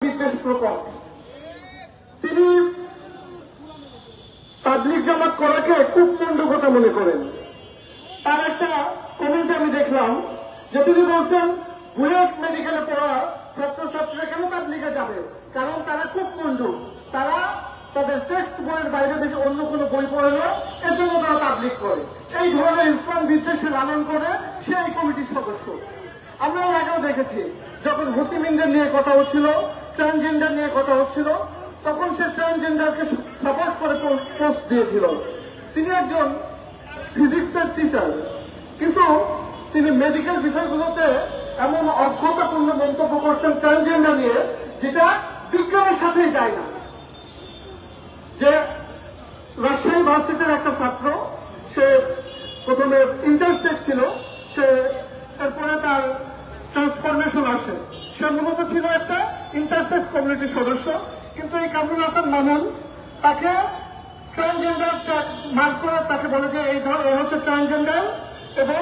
বিদ্বেষ প্রকট। তিনি তাবলিগ জামাত করাকে কূপমণ্ডকতা মনে করেন। তার একটা কমেন্ট আমি দেখলাম যে তিনি বলছেন বুয়েট মেডিকেলে পড়া ছাত্রছাত্রীরা কেন তাবলিগে যাবে, কারণ তারা কূপমণ্ডক, তারা তাদের টেক্সট বইয়ের বাইরে থেকে অন্য কোনো বই পড়ে না, এর জন্য তারা তাবলিগ করে। এই ধরনের ইসলাম বিদ্বেষে লালন করে সে এই কমিটির সদস্য। আমরা এর আগেও দেখেছি যখন মুসলিমদের নিয়ে কথা হচ্ছিল, ট্রান্সজেন্ডার নিয়ে কথা হচ্ছিল, তখন সে ট্রান্সজেন্ডারকে সাপোর্ট করে পোস্ট দিয়েছিল। তিনি একজন ফিজিক্সের টিচার, কিন্তু তিনি মেডিকেল বিষয়গুলোতে এমন অজ্ঞতাপূর্ণ মন্তব্য করছেন ট্রান্সজেন্ডার নিয়ে, যেটা বিজ্ঞানের সাথেই যায় না। যে রাজশাহী ভার্সিটির একটা ছাত্র, সে প্রথমে ইন্টারসেক্স ছিল, সে এরপরে তার ট্রান্সফরমেশন আসে। সে মূলত ছিল একটা ইন্টারসেক্স কমিউনিটির সদস্য, কিন্তু এই কামরুল হাসান মামুন তাকে ট্রান্সজেন্ডার মার্ক করে তাকে বলে যে এই হচ্ছে ট্রান্সজেন্ডার এবং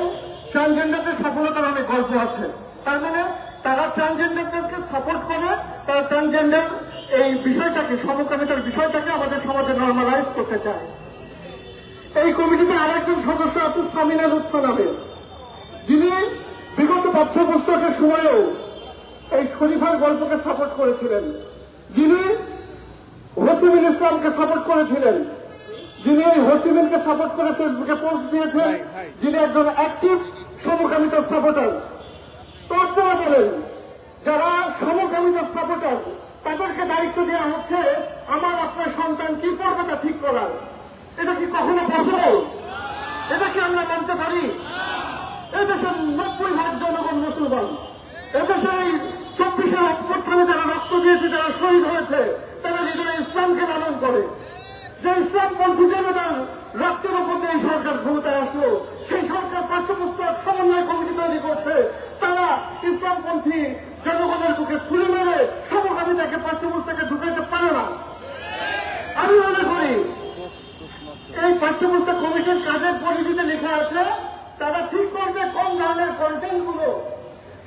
ট্রান্সজেন্ডারদের সফলতার অনেক গল্প আছে। তার মানে তারা ট্রান্সজেন্ডারদেরকে সাপোর্ট করে, তারা ট্রান্সজেন্ডার এই বিষয়টাকে, সমকামিতার বিষয়টাকে আমাদের সমাজে নর্মালাইজ করতে চায়। এই কমিটিতে আরেকজন সদস্য আছে সামিনা লুৎফা নামে, যিনি বিগত পাঠ্যপুস্তকের সময়েও এই শরীফার গল্পকে সাপোর্ট করেছিলেন, যিনি হোসিমিন ইসলামকে সাপোর্ট করেছিলেন, যিনি এই হোসিমিনকে সাপোর্ট করে ফেসবুকে পোস্ট দিয়েছেন, যিনি একজন অ্যাক্টিভ সমকামিতার সাপোর্টার। তো আপনারা বলেন, যারা সমকামিতার সাপোর্টার তাদেরকে দায়িত্ব দেওয়া হচ্ছে আমার আপনার সন্তান কি পড়বে তা ঠিক করার। এটা কি কখনো পসিবল? এটা কি আমরা মানতে পারি? এদেশের 90% জনগণ মুসলমান। এদেশের এই 24-এর অভ্যুত্থানে যারা রক্ত দিয়েছে, যারা শহীদ হয়েছে, তারা নিজেরা ইসলামকে লালন করে। যে ইসলামপন্থী জনতার রক্তের উপর দিয়ে এই সরকার ক্ষমতায় আসলো, সেই সরকার পাঠ্যপুস্তক সমন্বয় কমিটি তৈরি করছে। তারা ইসলামপন্থী জনগণের বুকে ফুলে মেরে সমকামিতাকে পাঠ্যপুস্তকে ঢুকাইতে পারে না। আমি মনে করি এই পাঠ্যপুস্তক কমিটির কাজের পরিধিতে লেখা আছে, তারা ঠিক করবে কোন ধরনের কন্টেন্ট গুলো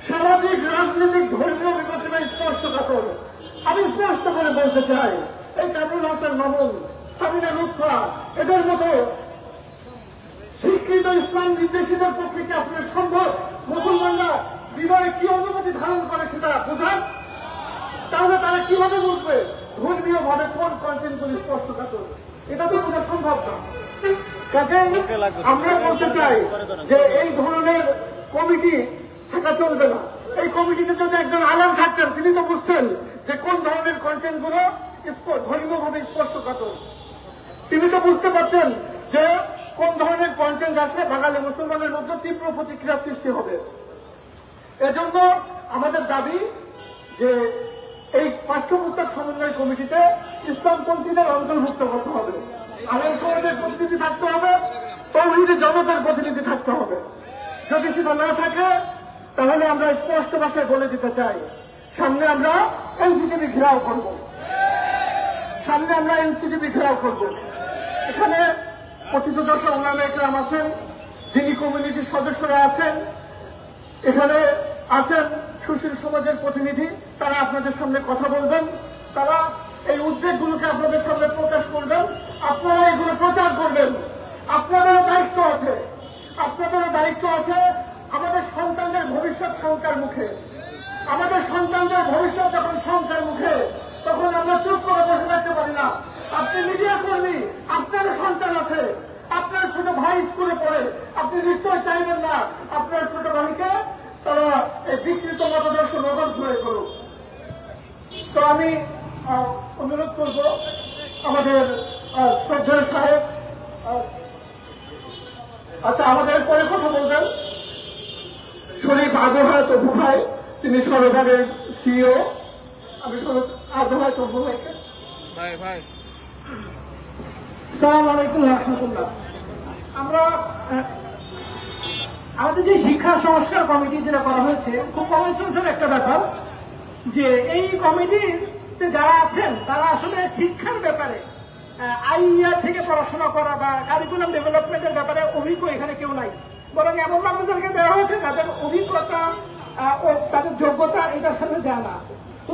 সামাজিক, রাজনৈতিক, ধর্মীয় বিবেচনা স্পর্শকাতর। আমি স্পষ্ট করে বলতে চাই, এই কামরুল হাসান মামুন, সামিনা লুৎফা, এদের মতো শিক্ষিত ইসলাম বিদ্বেষীদের পক্ষে কি আসলে সম্ভব মুসলমানরা হৃদয়ে কি অনুমতি ধারণ করে সেটা বোঝান? তাহলে তারা কিভাবে বুঝবে ধর্মীয় ভাবে কোন কন্টেন্ট গুলি স্পর্শকাতর? এটা তো বোঝা সম্ভব না। কাজেই আমরা বলতে চাই যে এই ধরনের কমিটি থাকা চলবে না। এই কমিটিতে যদি একজন আলেম থাকতেন, তিনি তো বুঝতেন যে কোন ধরনের কন্টেন্ট গুলো ধর্মীয়ভাবে স্পর্শকাতর। তিনি তো বুঝতে পারতেন যে কোন ধরনের কন্টেন্ট আছে বাঙালি মুসলমানের মধ্যে তীব্র প্রতিক্রিয়া সৃষ্টি হবে। এজন্য আমাদের দাবি যে এই পাঠ্যপুস্তক সমন্বয় কমিটিতে ইসলামপন্থীদের অন্তর্ভুক্ত করতে হবে, আলেম সমাজের প্রতিনিধি থাকতে হবে, তৌহিদি জনতার প্রতিনিধি থাকতে হবে। যদি সেটা না থাকে তাহলে আমরা স্পষ্ট ভাষায় বলে দিতে চাই, সামনে আমরা এনসিটিভি ঘেরাও করব, সামনে আমরা এনসিটিভি ঘেরাও করব। এখানে পতিতদর্শ ওলামা একরাম আছেন, যিনি কমিউনিটির সদস্যরা আছেন, এখানে আছেন সুশীল সমাজের প্রতিনিধি, তারা আপনাদের সামনে কথা বলবেন, তারা এই উদ্বেগগুলোকে আপনাদের সামনে প্রকাশ করবেন, আপনারা এগুলো প্রচার করবেন। আপনাদেরও দায়িত্ব আছে, আপনাদেরও দায়িত্ব আছে। আমাদের সন্তানদের ভবিষ্যৎ শঙ্কার মুখে, আমাদের সন্তানদের ভবিষ্যৎ যখন শঙ্কার মুখে, তখন আমরা চুপ করে বসে থাকতে পারি না। আপনি মিডিয়া কর্মী, আপনার সন্তান আছে, আপনার ছোট ভাই স্কুলে পড়ে, আপনি নিশ্চয় চাইবেন না আপনার ছোট ভাইকে তারা এই বিকৃত মতাদর্শ নজর ধরে করুক। তো আমি অনুরোধ করব আমাদের শ্রদ্ধেয় সাহেব, আচ্ছা আমাদের পরে কথা বলবেন শরীফ আদহায় তবু ভাই, তিনি সরকারের সিইও। আমি আদহায় তবু ভাইকে আসসালামু আলাইকুম রহমতুল্লাহ। আমরা আমাদের যে শিক্ষা সংস্কার কমিটি যেটা করা হয়েছে, খুব কমন সেন্সের একটা ব্যাপার যে এই কমিটিতে যারা আছেন তারা আসলে শিক্ষার ব্যাপারে আইইআর থেকে পড়াশোনা করা বা কারিকুলাম ডেভেলপমেন্টের ব্যাপারে অভিজ্ঞ এখানে কেউ নাই, বরং এমন মানুষদেরকে দেওয়া হয়েছে যাদের অভিজ্ঞতা ও তাদের যোগ্যতা এটার সাথে যায় না। তো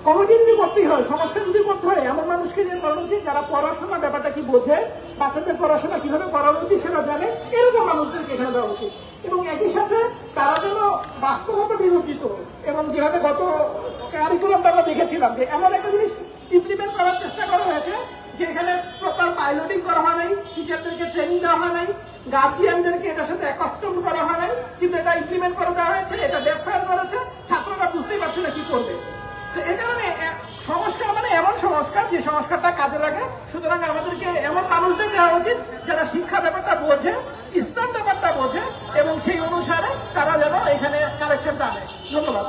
কমিটি যদি করতেই হয়, সংস্কার যদি করতে হয়, এমন মানুষকে নিয়ে করা উচিত যারা পড়াশোনা ব্যাপারটা কি বোঝে, বাচ্চাদের পড়াশোনা কিভাবে করানো উচিত সেটা জানে, এরকম মানুষদেরকে এখানে দেওয়া উচিত। এবং একই সাথে তারা যেন বাস্তবতা বিবর্জিত, এবং যেভাবে গত কারিকুলামটা আমরা দেখেছিলাম যে এমন একটা জিনিস ইমপ্লিমেন্ট করার চেষ্টা করা হয়েছে যে এখানে প্রপার পাইলটিং করা হয় নাই, টিচারদেরকে ট্রেনিং দেওয়া হয় নাই, গার্জিয়ানদেরকে এটার সাথে অ্যাকাস্টম করা হয় নাই, কিন্তু এটা ইমপ্লিমেন্ট করে দেওয়া হয়েছে, এটা ব্যাকফায়ার করেছে, ছাত্ররা বুঝতেই পারছে না কি করবে। তো এই কারণে সংস্কার মানে এমন সংস্কার যে সংস্কারটা কাজে লাগে। সুতরাং আমাদেরকে এমন মানুষদের দেওয়া উচিত যারা শিক্ষা ব্যাপারটা বোঝে, ইসলাম ব্যাপারটা বোঝে, এবং সেই অনুসারে তারা যেন এখানে কারেকশনটা আনে। ধন্যবাদ।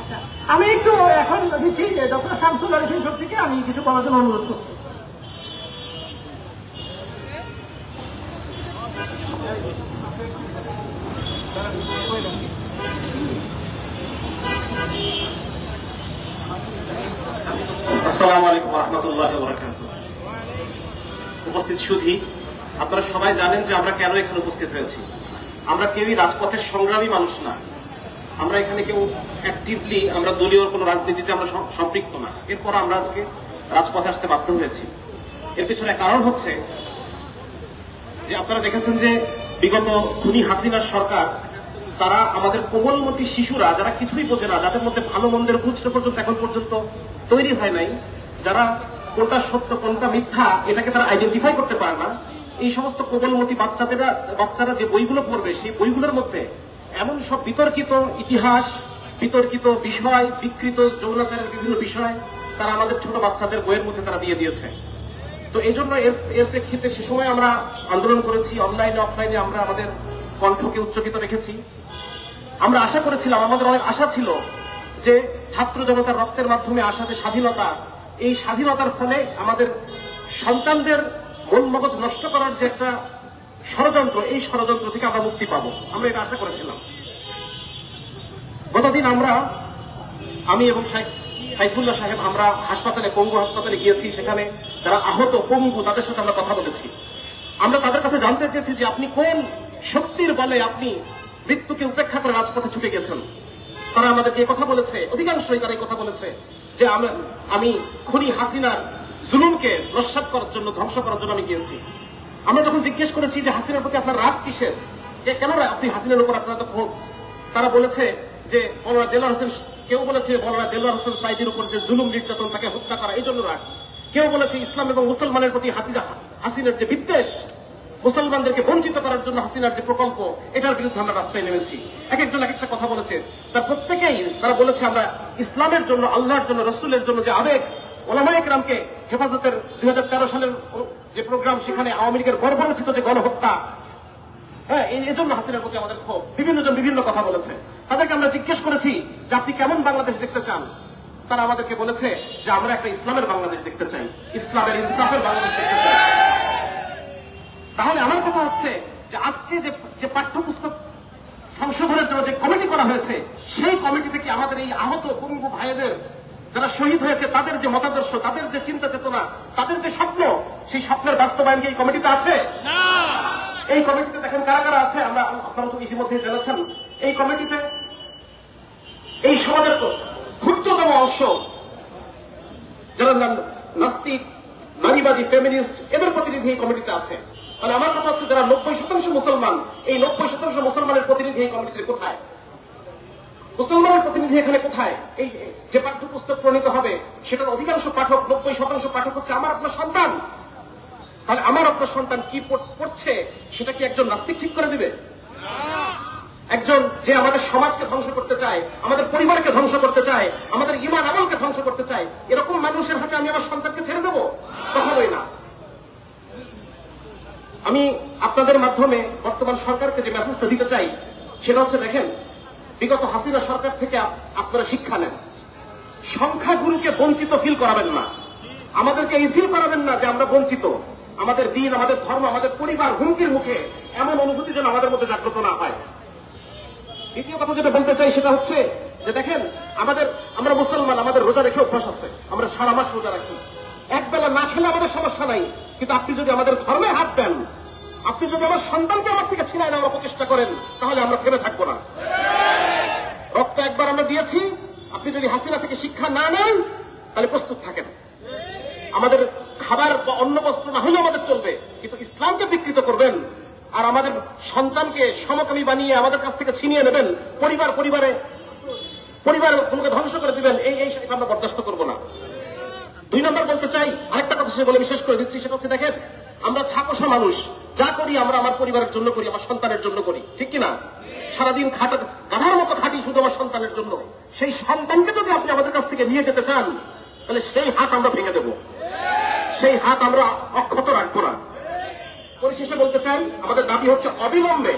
আচ্ছা, আমি একটু এখন দিচ্ছি ডক্টর শামসুল আরিফিন থেকে আমি কিছু বলার জন্য অনুরোধ করছি। আসসালামু আলাইকুম ওয়া রাহমাতুল্লাহি ওয়া বারাকাতুহু। উপস্থিত সুধী, আপনারা সবাই জানেন যে আমরা কেন এখানে উপস্থিত হয়েছি। আমরা কেউই রাজপথের সংগ্রামী মানুষ না, আমরা এখানে কেউ অ্যাক্টিভলি আমরা দলীয় কোনো রাজনীতিতে আমরা সম্পৃক্ত না। এরপর আমরা আজকে রাজপথে আসতে বাধ্য হয়েছি। এর পিছনে কারণ হচ্ছে যে আপনারা দেখেছেন যে বিগত খুনি হাসিনার সরকার, তারা আমাদের কোমলমতি শিশুরা যারা কিছুই বোঝে না, যাদের মধ্যে ভালো মন্দের বুঝতে পর্যন্ত এখন পর্যন্ত তৈরি হয় নাই, যারা কোনটা সত্য কোনটা মিথ্যা এটাকে তারা আইডেন্টিফাই করতে পারে না, এই সমস্ত কোমলমতি বাচ্চারা যে বইগুলো পড়বে সেই বইগুলোর মধ্যে এমন সব বিতর্কিত ইতিহাস, বিতর্কিত বিষয়, বিকৃত যৌনাচারের বিভিন্ন বিষয় তারা আমাদের ছোট বাচ্চাদের বইয়ের মধ্যে তারা দিয়ে দিয়েছে। তো এই জন্য এর প্রেক্ষিতে সে সময় আমরা আন্দোলন করেছি, অনলাইনে অফলাইনে আমরা আমাদের কণ্ঠকে উচ্চকিত রেখেছি। আমরা আশা করেছিলাম, আমাদের অনেক আশা ছিল যে ছাত্র জনতার রক্তের মাধ্যমে আসা যে স্বাধীনতা, এই স্বাধীনতার ফলে আমাদের সন্তানদের মন মগজ নষ্ট করার যে একটা ষড়যন্ত্র, এই ষড়যন্ত্র থেকে আমরা মুক্তি পাবো, আমরা এটা আশা করেছিলাম। গতদিন আমি এবং সাইফুল্লাহ সাহেব আমরা হাসপাতালে, পঙ্গু হাসপাতালে গিয়েছি। সেখানে যারা আহত পঙ্গু তাদের সাথে আমরা কথা বলেছি। আমরা তাদের কাছে জানতে চেয়েছি যে আপনি কোন শক্তির বলে আপনি মৃত্যুকে উপেক্ষা করে রাজপথে ছুটে গেছেন। তারা আমাদেরকে কথা বলেছে, অধিকাংশই তারা কথা বলেছে যে আমি খুনি হাসিনার জুলুমকে নস্যাৎ করার জন্য, ধ্বংস করার জন্য আমি গিয়েছি। আমরা যখন জিজ্ঞেস করেছি যে হাসিনার প্রতি আপনার রাগ কিসের, কেন আপনি হাসিনার উপর আপনার তো ক্ষোভ, তারা বলেছে যে মৌলানা দেলোয়ার হোসেন, কেউ বলেছে মৌলানা দেলোয়ার হোসেন সাইদির উপর যে জুলুম নির্যাতন, তাকে হত্যা করা, এই জন্য রাগ। কেউ বলেছে ইসলাম এবং মুসলমানের প্রতি হাসিনার যে বিদ্বেষ, মুসলমানদেরকে বঞ্চিত করার জন্য হাসিনার যে প্রকল্প, এটার বিরুদ্ধে আমরা রাস্তায় নেমেছি। এক একজন এক একটা কথা বলেছে। তার প্রত্যেকেই তারা বলেছে আমরা ইসলামের জন্য, আল্লাহর জন্য, রসুলের জন্য যে আবেগ, ওলামায়ে কেরামকে হেফাজতের 2013 সালের যে প্রোগ্রাম, সেখানে আওয়ামী লীগের বর্বরোচিত যে গণহত্যা, হ্যাঁ, এই জন্য হাসিনার প্রতি আমাদের ক্ষোভ। বিভিন্ন জন বিভিন্ন কথা বলেছে। তাদেরকে আমরা জিজ্ঞেস করেছি যে আপনি কেমন বাংলাদেশ দেখতে চান। তারা আমাদেরকে বলেছে যে আমরা একটা ইসলামের বাংলাদেশ দেখতে চাই, ইসলামের ইনসাফের বাংলাদেশ দেখতে চাই। তাহলে আমার কথা হচ্ছে যে আজকে যে পাঠ্যপুস্তক সংশোধনের জন্য যে কমিটি করা হয়েছে, সেই কমিটি থেকে আমাদের এই আহত পঙ্গু ভাইদের যারা শহীদ হয়েছে, তাদের যে মতাদর্শ, তাদের যে চিন্তা চেতনা, তাদের যে স্বপ্ন, সেই স্বপ্নের বাস্তবায়ন কি এই কমিটিতে আছে? এই কমিটিতে দেখেন কারা কারা আছে, আমরা আপনারা তো ইতিমধ্যে জেনেছেন। এই কমিটিতে এই সমাজের ক্ষুদ্রতম অংশ যারা নাস্তিক, নারীবাদী, ফেমিনিস্ট, এদের প্রতিনিধি এই কমিটিতে আছে। তাহলে আমার কথা হচ্ছে যারা 90% মুসলমান, এই 90% মুসলমানের প্রতিনিধি এই কমিটিতে কোথায়? মুসলমানের প্রতিনিধি এখানে কোথায়? এই যে পাঠ্যপুস্তক প্রণীত হবে সেটার অধিকাংশ পাঠক, 90% পাঠক হচ্ছে আমার আপনার সন্তান। তাহলে আমার আপনার সন্তান কি পড়ছে সেটা কি একজন নাস্তিক ঠিক করে দিবে? একজন যে আমাদের সমাজকে ধ্বংস করতে চায়, আমাদের পরিবারকে ধ্বংস করতে চায়, আমাদের ঈমান আমলকে ধ্বংস করতে চায়, এরকম মানুষের হাতে আমি আমার সন্তানকে ছেড়ে দেবো? কখনোই না। আমি আপনাদের মাধ্যমে বর্তমান সরকারকে যে মেসেজটা দিতে চাই সেটা হচ্ছে, দেখেন, বিগত হাসিনা সরকার থেকে আপনারা শিক্ষা নেন। সংখ্যাগুরুকে বঞ্চিত ফিল করাবেন না, আমাদেরকে এই ফিল করাবেন না যে আমরা বঞ্চিত। আমাদের দিন, আমাদের ধর্ম, আমাদের পরিবার হুমকির মুখে, এমন অনুভূতি যেন আমাদের মধ্যে জাগ্রত না হয়। দ্বিতীয় কথা যেটা বলতে চাই সেটা হচ্ছে যে দেখেন, আমরা মুসলমান, আমাদের রোজা রেখে অভ্যাস আছে, আমরা সারা মাস রোজা রাখি। একবেলা না খেলে আমাদের সমস্যা নাই, কিন্তু আপনি যদি আমাদের ধর্মে হাত দেন, আপনি যদি আমার সন্তানকে আমার থেকে ছিনায় নেওয়ার প্রচেষ্টা করেন, তাহলে আমরা থেমে থাকবো না। রক্ত একবার আমরা দিয়েছি, আপনি যদি হাসিনা থেকে শিক্ষা না নেন তাহলে প্রস্তুত থাকেন। আমাদের খাবার বা অন্য বস্ত্র না হলেও আমাদের চলবে, কিন্তু ইসলামকে বিকৃত করবেন আর আমাদের সন্তানকে সমকামী বানিয়ে আমাদের কাছ থেকে ছিনিয়ে নেবেন, পরিবারগুলোকে ধ্বংস করে দিবেন, এই আমরা বরদাস্ত করবো না। 2 নম্বর বলতে চাই, আরেকটা কথা সে বলে বিশেষ করে দিচ্ছি, সেটা হচ্ছে দেখেন, আমরা ছাপোষা মানুষ, যা করি আমরা আমার পরিবারের জন্য করি, আমার সন্তানের জন্য করি, ঠিক কিনা? সারাদিন গাধার মতো খাটি শুধু আমার সন্তানের জন্য। সেই সন্তানকে যদি আপনি আমাদের কাছ থেকে নিয়ে যেতে চান, তাহলে সেই হাত আমরা ভেঙে দেব, সেই হাত আমরা অক্ষত রাখবো না। পরিশেষে বলতে চাই, আমাদের দাবি হচ্ছে অবিলম্বে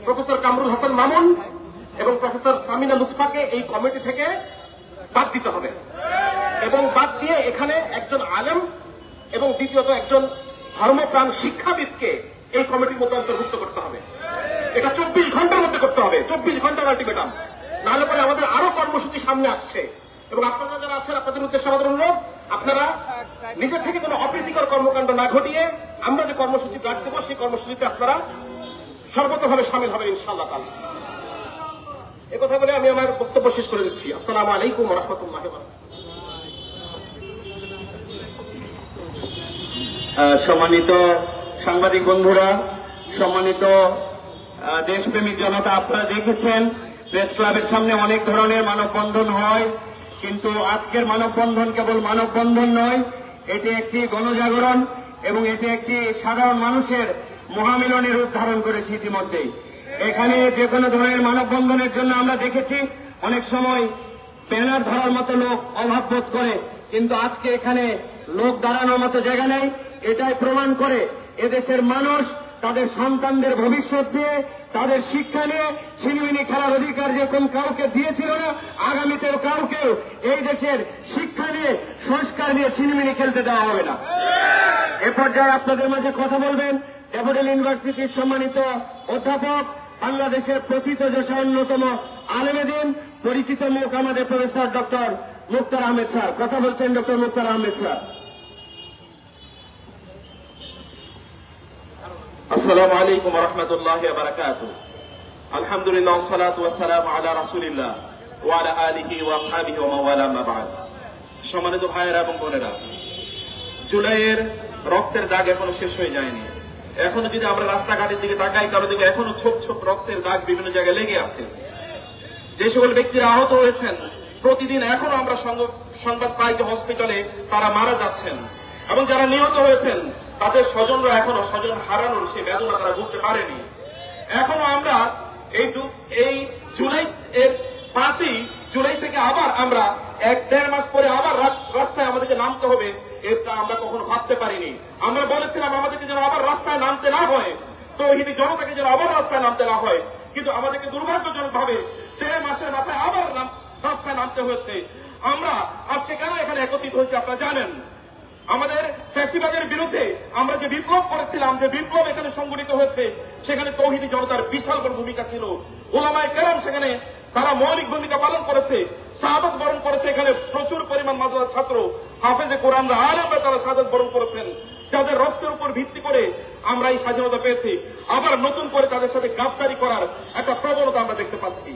প্রফেসর কামরুল হাসান মামুন এবং প্রফেসর সামিনা লুৎফাকে এই কমিটি থেকে বাদ দিতে হবে, এবং বাদ দিয়ে এখানে একজন আলেম এবং দ্বিতীয়ত একজন ধর্মপ্রাণ শিক্ষাবিদকে এই কমিটির মধ্যে অন্তর্ভুক্ত করতে হবে। এটা 24 ঘন্টার মধ্যে করতে হবে, 24 ঘন্টার আলটিমেটাম, নাহলে পরে আমাদের আরো কর্মসূচি সামনে আসছে। এবং আপনারা যারা আছেন, আপনাদের উদ্দেশ্যে আমাদের অনুরোধ, আপনারা নিজের থেকে কোনো অপ্রীতিকর কর্মকাণ্ড না ঘটিয়ে আমরা যে কর্মসূচি ডাক দেবো সেই কর্মসূচিতে আপনারা সর্বতভাবে সামিল হবে ইনশাআল্লাহ তাআলা। কথা বলে আমি আমার বক্তব্য শেষ করে দিচ্ছি। আসসালামু আলাইকুম ওয়া রাহমাতুল্লাহি ওয়া বারাকাতুহু। সম্মানিত সাংবাদিক বন্ধুরা, সম্মানিত দেশপ্রেমিক জনতা, আপনারা দেখেছেন প্রেস ক্লাবের সামনে অনেক ধরনের মানববন্ধন হয়, কিন্তু আজকের মানববন্ধন কেবল মানববন্ধন নয়, এটি একটি গণজাগরণ এবং এটি একটি সাধারণ মানুষের মহামিলনের রূপ ধারণ করেছে ইতিমধ্যেই। এখানে যে কোনো ধরনের মানববন্ধনের জন্য আমরা দেখেছি অনেক সময় ব্যানার ধরার মতো লোক অভাব বোধ করে, কিন্তু আজকে এখানে লোক দাঁড়ানোর মতো জায়গা নেই। এটাই প্রমাণ করে এদেশের মানুষ তাদের সন্তানদের ভবিষ্যৎ নিয়ে, তাদের শিক্ষা নিয়ে ছিনিমিনি খেলার অধিকার যেরকম কাউকে দিয়েছিল না, আগামীতেও কাউকে এই দেশের শিক্ষা নিয়ে, সংস্কার নিয়ে ছিনিমিনি খেলতে দেওয়া হবে না। এ পর্যায়ে আপনাদের মাঝে কথা বলবেন ড্যাফোডিল ইউনিভার্সিটির সম্মানিত অধ্যাপক, বাংলাদেশের প্রথিত যশা অন্যতম আলেমে দ্বীন, পরিচিত মুখ আমাদের প্রফেসর ডক্টর মুক্তার আহমেদ স্যার। কথা বলছেন ডক্টর মুক্তার আহমেদ স্যার। আসসালামু আলাইকুম ওয়া রাহমাতুল্লাহি ওয়া বারাকাতুহু। আলহামদুলিল্লাহ ওয়া সলাতু ওয়া সালামু আলা রাসূলিল্লাহ ওয়া আলা আলিহি ওয়া আসহাবিহি ওয়া মান ওয়ালা, আম্মা বা'দ। সম্মানিত ভাইয়েরা এবং বোনেরা, জুলাইয়ের রক্তের দাগ এখনো শেষ হয়ে যায়নি। এখনো যদি আমরা রাস্তাঘাটের দিকে তাকাই, তাহলে দেখব এখনো ছোপ ছোপ রক্তের দাগ বিভিন্ন জায়গায় লেগে আছে। যে সকল ব্যক্তিরা আহত হয়েছেন, প্রতিদিন এখনো আমরা সংবাদ পাই যে হসপিটালে তারা মারা যাচ্ছেন, এবং যারা নিহত হয়েছেন তাদের স্বজনরা এখনো স্বজন হারানোর সেই বেদনা তারা বুঝতে পারেনি। এখনো আমরা এই জুলাই এর 5ই জুলাই থেকে আবার আমরা 1-1.5 মাস পরে আবার রাস্তায় আমাদেরকে নামতে হবে, এটা আমরা কখনো ভাবতে পারিনি। আমরা বলেছিলাম আমাদেরকে যেন আবার রাস্তায় নামতে না হয়, তৌহিদি জনতাকে যেন আবার রাস্তায় নামতে না হয়, কিন্তু আমাদেরকে দুর্ভাগ্যজনক ভাবে 1.5 মাসের মাথায় আবার রাস্তায় নামতে হয়েছে। আমরা আজকে কেন এখানে একত্রিত হয়েছি আপনারা জানেন। আমাদের ফ্যাসিবাদের বিরুদ্ধে আমরা যে বিপ্লব করেছিলাম, যে বিপ্লব এখানে সংগঠিত হয়েছে, সেখানে তৌহিদি জনতার বিশাল বড় ভূমিকা ছিল। ওলামায়ে কেরাম সেখানে তারা মৌলিক ভূমিকা পালন করেছে, শাহাদাত বরণ করেছে। এখানে প্রচুর পরিমাণ মাদ্রাসার ছাত্র, হাফেজে কোরআনরা, আলেমরা তারা শাহাদাত বরণ করেছেন, যাদের রক্তের উপর ভিত্তি করে আমরা এই স্বাধীনতা পেয়েছি। আবার নতুন করে তাদের সাথে গাদ্দারি করার একটা প্রবণতা আমরা দেখতে পাচ্ছি।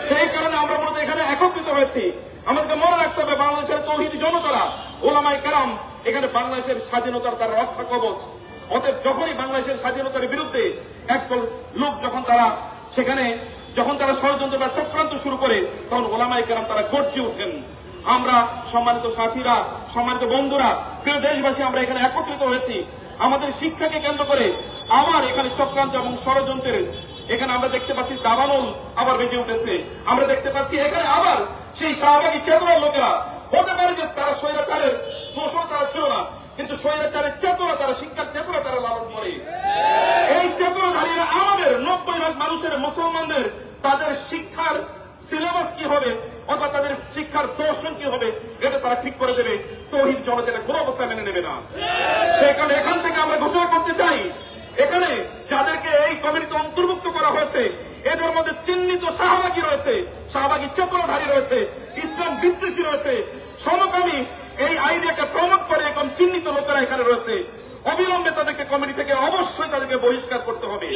সেই কারণে আমরা মূলত এখানে একত্রিত হয়েছি। আমাদেরকে মনে রাখতে হবে, বাংলাদেশের তৌহিদি জনতারা, ওলামায়ে কেরাম এখানে বাংলাদেশের স্বাধীনতার তার রক্ষা কবচ। অতএব যখনই বাংলাদেশের স্বাধীনতার বিরুদ্ধে একদল লোক যখন তারা ষড়যন্ত্র বা চক্রান্ত শুরু করে, তখন ওলামায়ে কেরাম তারা গর্জে ওঠেন। আমরা সম্মানিত সাথীরা, সম্মানিত বন্ধুরা, প্রিয় দেশবাসী, আমরা এখানে একত্রিত হয়েছি আমাদের শিক্ষাকে কেন্দ্র করে। আবার এখানে চক্রান্ত এবং ষড়যন্ত্রের এখানে আমরা দেখতে পাচ্ছি দাবানল আবার বেজে উঠেছে। আমরা দেখতে পাচ্ছি এখানে আবার সেই শাহবাগী চেতনার লোকেরা, হতে পারে যে তারা স্বৈরাচারের দোষর তারা ছিল না, কিন্তু স্বৈরাচারের চেতনা, তারা শিক্ষার চেতনা তারা লালন করে। এই চেতনাধারীরা আমাদের 90% মানুষের, মুসলমানদের তাদের শিক্ষার সিলেবাস কি হবে অথবা তাদের শিক্ষার দর্শন কি হবে, এটা তারা ঠিক করে দেবে। তৌহিদ জনতা এটা কোনো অবস্থায় মেনে নেবে না। সেই কারণে এখান থেকে আমরা ঘোষণা করতে চাই, এখানে যাদেরকে এই কমিটিতে অন্তর্ভুক্ত করা হয়েছে, এদের মধ্যে চিহ্নিত শাহবাগী রয়েছে, শাহবাগী চেতনাধারী রয়েছে, ইসলাম বিদ্বেষী রয়েছে, সমকামী এই আইডিয়াকে প্রমোট করে এরকম চিহ্নিত লোকেরা এখানে রয়েছে। অবিলম্বে তাদেরকে কমিটি থেকে অবশ্যই তাদেরকে বহিষ্কার করতে হবে।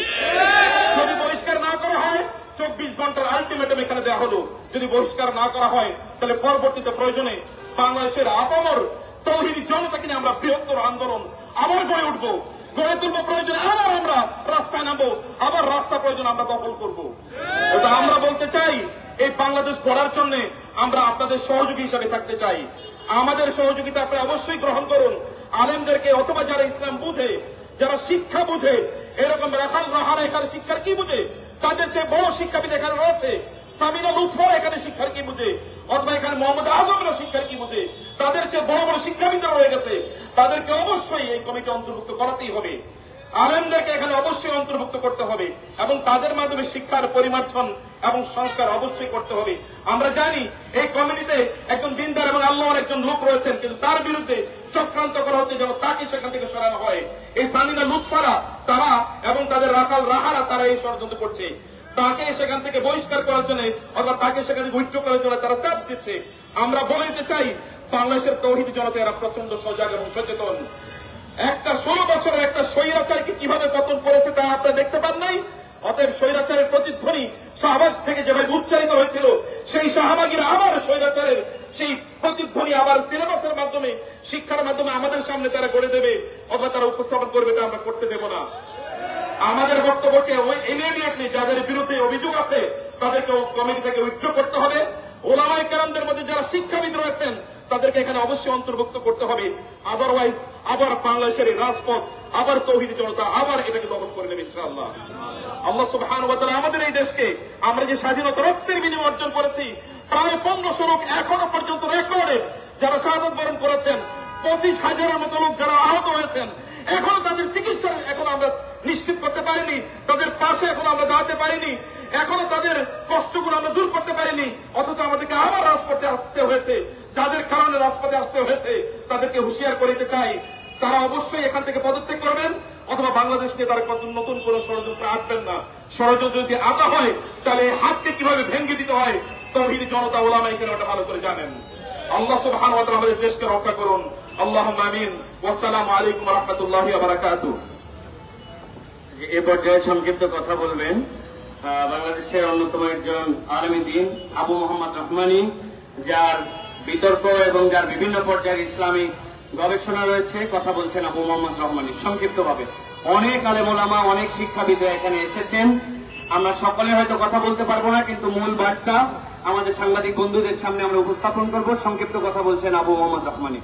যদি বহিষ্কার না করা হয়, 24 ঘন্টার আলটিমেটাম এখানে দেওয়া হলো। যদি বহিষ্কার না করা হয় তাহলে পরবর্তীতে প্রয়োজনে বাংলাদেশের আপামর তৌহিদি জনতাকে নিয়ে আমরা বৃহত্তর আন্দোলন আবার গড়ে তুলবো। প্রয়োজনে আবার আমরা রাস্তায় নামবো, আবার রাস্তা প্রয়োজন আমরা দখল করব। এটা আমরা বলতে চাই, এই বাংলাদেশ গড়ার জন্য আমরা আপনাদের সহযোগী হিসাবে থাকতে চাই। আমাদের সহযোগিতা আপনি অবশ্যই গ্রহণ করুন। আলেমদেরকে অথবা যারা ইসলাম বুঝে, যারা শিক্ষা বুঝে, এরকম রাখাল রাহারা এখানে শিক্ষার কি বুঝে, তাদের চেয়ে বড় শিক্ষাবিদ এখানে রয়েছে। সামিনা লুৎফা এখানে শিক্ষার কি বুঝে, অথবা এখানে মোহাম্মদ আজমরা শিক্ষার কি বুঝে, তাদের চেয়ে বড় বড় শিক্ষাবিদ রয়ে গেছে। তাদেরকে অবশ্যই এই কমিটি অন্তর্ভুক্ত করাতেই হবে। আলেমদেরকে এখানে অবশ্যই অন্তর্ভুক্ত করতে হবে এবং তাদের মাধ্যমে শিক্ষার পরিমার্জন এবং সংস্কার অবশ্যই করতে হবে। আমরা জানি এই কমিটিতে একজন দিনদার এবং আল্লাহর একজন লোক রয়েছেন, কিন্তু তার বিরুদ্ধে চক্রান্ত করা হচ্ছে যেন তাকে সেখান থেকে সরানো হয়। এই সামিনা লুৎফারা তারা এবং তাদের রাখাল রাহারা তারা এই ষড়যন্ত্র করছে। তাকে সেখান থেকে বহিষ্কার করার জন্য অথবা তাকে সেখান থেকে উইথড্র করার জন্য তারা চাপ দিচ্ছে। আমরা বলে দিতে চাই, বাংলাদেশের তৌহিদি জনতা এরা প্রচন্ড সজাগ এবং সচেতন। একটা 16 বছরের একটা স্বৈরাচারকে কিভাবে পতন করেছে তা আপনারা দেখতে পান নাই? অতএব স্বৈরাচারের প্রতিধ্বনি শাহবাগ থেকে যেভাবে উচ্চারিত হয়েছিল, সেই শাহবাগীরা আবার স্বৈরাচারের সেই প্রতিধ্বনি আবার সিলেবাসের মাধ্যমে, শিক্ষার মাধ্যমে আমাদের সামনে তারা গড়ে দেবে অথবা তারা উপস্থাপন করবে, তা আমরা করতে দেব না। আমাদের বক্তব্যকে ইমিডিয়েটলি যাদের বিরুদ্ধে অভিযোগ আছে তাদেরকে কমিটি থেকে উইথড্র করতে হবে। ওলামায়ে কেরামদের মধ্যে যারা শিক্ষাবিদ রয়েছেন তাদেরকে এখানে অবশ্যই অন্তর্ভুক্ত করতে হবে। আদারওয়াইজ আবার বাংলাদেশের এই রাজপথ, আবার তৌহিদি জনতা আবার এটাকে দখল করে নেবে ইনশাআল্লাহ। আল্লাহ সুবহানাহু ওয়া তাআলা আমাদের এই দেশকে, আমরা যে স্বাধীনতা রক্তের বিনিময়ে অর্জন করেছি, প্রায় 1500 লোক এখনো পর্যন্ত রেকর্ডে যারা শাহাদাত বরণ করেছেন, 25,000-এর মতো লোক যারা আহত হয়েছেন, এখনো তাদের চিকিৎসা এখন আমরা নিশ্চিত করতে পারিনি, তাদের পাশে এখন আমরা দাঁড়াতে পারিনি, এখনো তাদের কষ্টগুলো আমরা দূর করতে পারিনি। অথচ আমাদেরকে আবার রাজপথে আসতে হয়েছে। যাদের কারণে রাজপথে আসতে হয়েছে তাদেরকে হুঁশিয়ার করিতে চাই, তারা অবশ্যই এখান থেকে পদত্যাগ করবেন অথবা বাংলাদেশ নিয়ে তারা নতুন কোন ষড়যন্ত্র আঁটবেন না। ষড়যন্ত্র যদি আঁটা হয় তাহলে এই হাতকে কিভাবে ভেঙে দিতে হয় তৌহিদি জনতা ওলামায়ে কেরাম ওটা ভালো করে জানেন। আল্লাহ সুবহানাহু ওয়া তাআলা আমাদের দেশকে রক্ষা করুন। আল্লাহুম্মা আমিন। ওয়াসসালামু আলাইকুম ওয়া রাহমাতুল্লাহি ওয়া বারাকাতুহু। এ পর্যায়ে সংক্ষিপ্ত কথা বলবেন বাংলাদেশের অন্যতম একজন আলেম দ্বীন আবু মোহাম্মদ রহমানী, যার বিতর্ক এবং যার বিভিন্ন পর্যায়ের ইসলামিক গবেষণা রয়েছে। কথা বলছেন আবু মোহাম্মদ রহমানী সংক্ষিপ্তভাবে। অনেক আলেম ওলামা, অনেক শিক্ষাবিদ এখানে এসেছেন, আমরা সকলে হয়তো কথা বলতে পারবো না, কিন্তু মূল বার্তা আমাদের সাংবাদিক বন্ধুদের সামনে আমরা উপস্থাপন করব। সংক্ষিপ্ত কথা বলছেন আবু মোহাম্মদ রহমানী।